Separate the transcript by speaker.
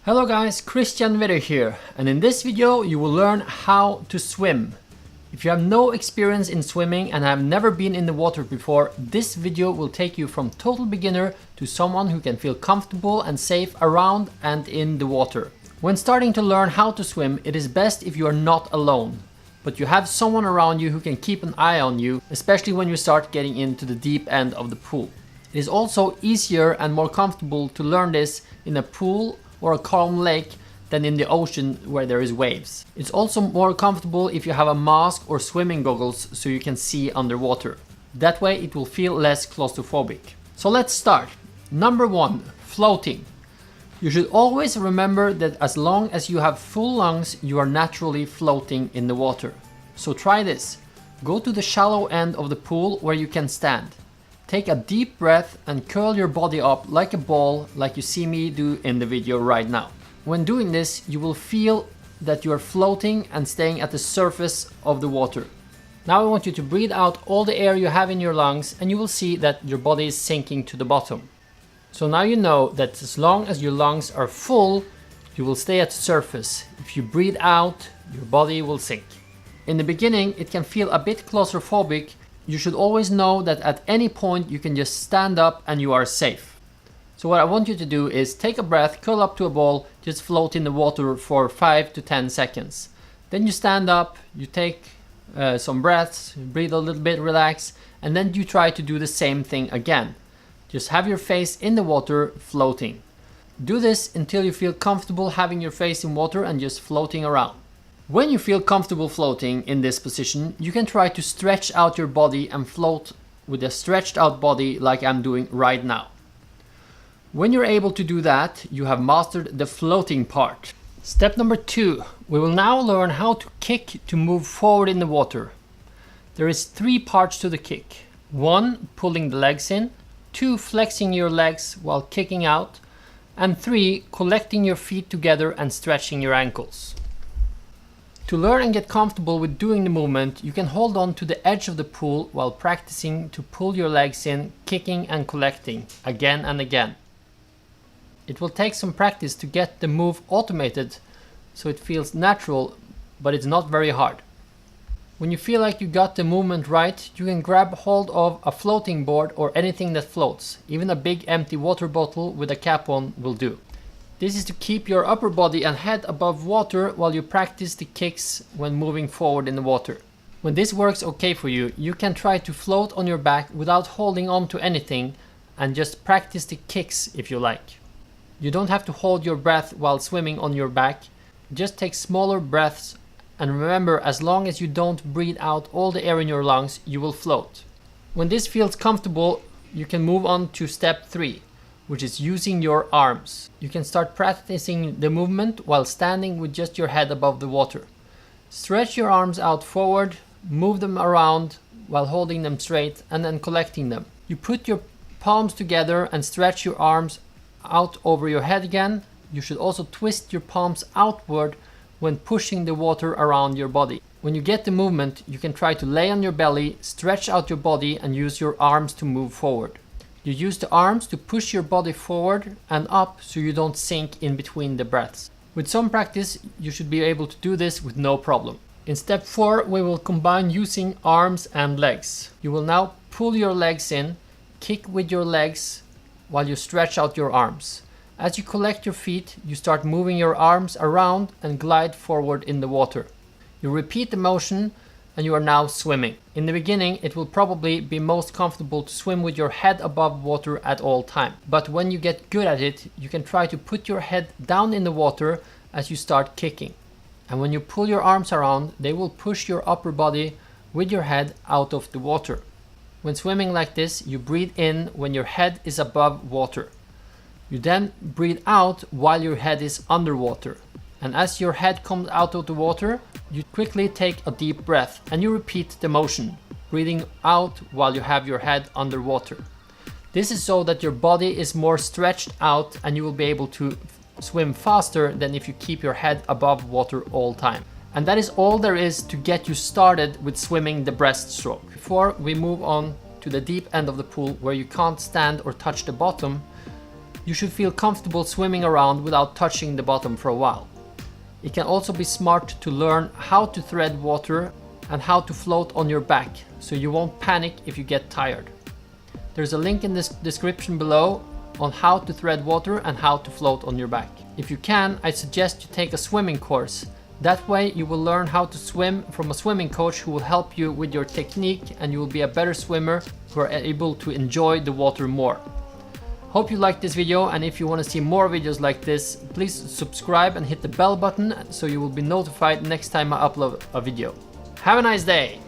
Speaker 1: Hello guys, Christian Vedder here, and in this video you will learn how to swim. If you have no experience in swimming and have never been in the water before, this video will take you from total beginner to someone who can feel comfortable and safe around and in the water. When starting to learn how to swim, it is best if you are not alone, but you have someone around you who can keep an eye on you, especially when you start getting into the deep end of the pool. It is also easier and more comfortable to learn this in a pool or a calm lake than in the ocean where there is waves. It's also more comfortable if you have a mask or swimming goggles so you can see underwater. That way it will feel less claustrophobic. So let's start. Number 1, floating. You should always remember that as long as you have full lungs, you are naturally floating in the water. So try this. Go to the shallow end of the pool where you can stand. Take a deep breath and curl your body up like a ball, like you see me do in the video right now. When doing this, you will feel that you are floating and staying at the surface of the water. Now I want you to breathe out all the air you have in your lungs, and you will see that your body is sinking to the bottom. So now you know that as long as your lungs are full, you will stay at the surface. If you breathe out, your body will sink. In the beginning, it can feel a bit claustrophobic. You should always know that at any point you can just stand up and you are safe. So what I want you to do is take a breath, curl up to a ball, just float in the water for 5 to 10 seconds. Then you stand up, you take some breaths, breathe a little bit, relax, and then you try to do the same thing again. Just have your face in the water floating. Do this until you feel comfortable having your face in water and just floating around. When you feel comfortable floating in this position, you can try to stretch out your body and float with a stretched out body like I'm doing right now. When you're able to do that, you have mastered the floating part. Step number 2, we will now learn how to kick to move forward in the water. There is 3 parts to the kick. 1, pulling the legs in, 2, flexing your legs while kicking out, and 3, collecting your feet together and stretching your ankles. To learn and get comfortable with doing the movement, you can hold on to the edge of the pool while practicing to pull your legs in, kicking and collecting again and again. It will take some practice to get the move automated so it feels natural, but it's not very hard. When you feel like you got the movement right, you can grab hold of a floating board or anything that floats. Even a big empty water bottle with a cap on will do. This is to keep your upper body and head above water while you practice the kicks when moving forward in the water. When this works okay for you, you can try to float on your back without holding on to anything and just practice the kicks if you like. You don't have to hold your breath while swimming on your back. Just take smaller breaths, and remember, as long as you don't breathe out all the air in your lungs, you will float. When this feels comfortable, you can move on to step 3. Which is using your arms. You can start practicing the movement while standing with just your head above the water. Stretch your arms out forward, move them around while holding them straight and then collecting them. You put your palms together and stretch your arms out over your head again. You should also twist your palms outward when pushing the water around your body. When you get the movement, you can try to lay on your belly, stretch out your body and use your arms to move forward. You use the arms to push your body forward and up so you don't sink in between the breaths. With some practice, you should be able to do this with no problem. In step 4, we will combine using arms and legs. You will now pull your legs in, kick with your legs while you stretch out your arms. As you collect your feet, you start moving your arms around and glide forward in the water. You repeat the motion and you are now swimming. In the beginning, it will probably be most comfortable to swim with your head above water at all time. But when you get good at it, you can try to put your head down in the water as you start kicking. And when you pull your arms around, they will push your upper body with your head out of the water. When swimming like this, you breathe in when your head is above water. You then breathe out while your head is underwater. And as your head comes out of the water, you quickly take a deep breath and you repeat the motion, breathing out while you have your head underwater. This is so that your body is more stretched out and you will be able to swim faster than if you keep your head above water all time. And that is all there is to get you started with swimming the breaststroke. Before we move on to the deep end of the pool where you can't stand or touch the bottom, you should feel comfortable swimming around without touching the bottom for a while. It can also be smart to learn how to tread water and how to float on your back, so you won't panic if you get tired. There's a link in this description below on how to tread water and how to float on your back. If you can, I suggest you take a swimming course. That way you will learn how to swim from a swimming coach who will help you with your technique, and you will be a better swimmer who are able to enjoy the water more. Hope you liked this video, and if you want to see more videos like this, please subscribe and hit the bell button so you will be notified next time I upload a video. Have a nice day!